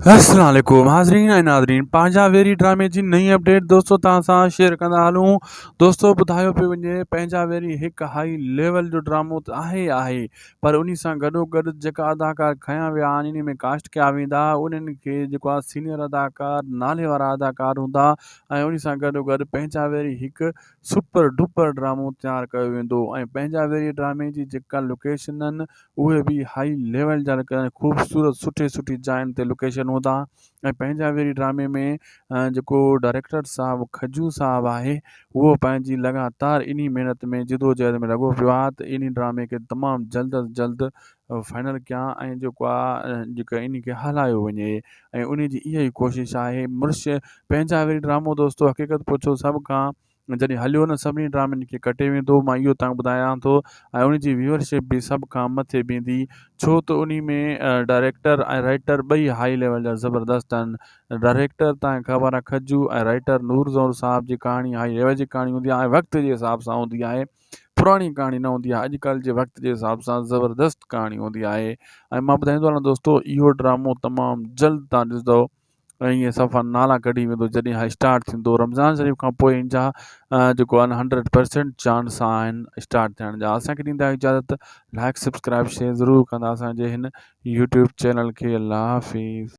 अस्सलाम वालेकुम हाज़रीन ऐं नाज़रीन पंहिंजा वेरी ड्रामे जी नई अपडेट दोस्तों तव्हां सां शेयर कंदा हलूं। दोस्तों ॿुधायो पियो वञे पंहिंजा वेरी हिकु हाई लेवल जो ड्रामो त आहे पर उन सां गॾोगॾु जेका अदाकार खयां विया आहिनि इन में कास्ट कया वेंदा उन्हनि खे जेको आहे सीनियर अदाकार नाले वारा अदाकार हूंदा ऐं उन सां गॾोगॾु पंहिंजा वेरी हिकु सुपर डुपर ड्रामो तयारु कयो वेंदो ऐं पंहिंजा वेरी ड्रामे जी जेका लोकेशन आहिनि उहे बि हाई लेवल जा ख़ूबसूरत सुठी जाइनि ते लोकेशन हूंदा ऐं पंहिंजा वेरी ड्रामे में जेको डायरेक्टर साहबु खजू साहबु आहे उहो पंहिंजी लगातार इन महिनत में जिदोजहद में लॻो पियो आहे त इन ड्रामे खे तमामु जल्द अज़ जल्द फाइनल कयां ऐं जेको आहे जेका इन खे हलायो वञे ऐं उन जी इहा ई कोशिशि आहे मुर्श पंहिंजा वेरी ड्रामो दोस्तो हक़ीक़त पुछो सभु खां जॾहिं हलियो न सभिनी ड्रामनि खे कटे वेंदो मां इहो तव्हांखे ॿुधायां थो ऐं उन जी व्यूअरशिप बि सभ खां मथे बीहंदी छो त उन में डायरेक्टर ऐं राइटर ॿई हाई लेवल जा ज़बरदस्त आहिनि। डायरेक्टर तव्हांखे ख़बर आहे खजू ऐं राइटर नूर ज़ोर साहब जी कहाणी हाई लेवल जी कहाणी हूंदी आहे ऐं वक़्त जे हिसाब सां हूंदी आहे, पुराणी कहाणी न हूंदी आहे, अॼुकल्ह जे वक़्त जे हिसाब सां ज़बरदस्त कहाणी हूंदी आहे। ऐं मां ॿुधाईंदो हलां दोस्तो इहो ड्रामो तमामु जल्द तव्हां ॾिसंदव ऐं ईअं सफ़ा नाला कढी वेंदो जॾहिं हा स्टार्ट थींदो रमज़ान शरीफ़ खां पोइ इन जा जेको आहे 100% चांस आहिनि स्टार्ट थियण जा। असांखे ॾींदा इजाज़त, लाइक सब्सक्राइब शेयर ज़रूरु कंदा असांजे हिन यूट्यूब चैनल खे। अल्लाह हाफ़िज़।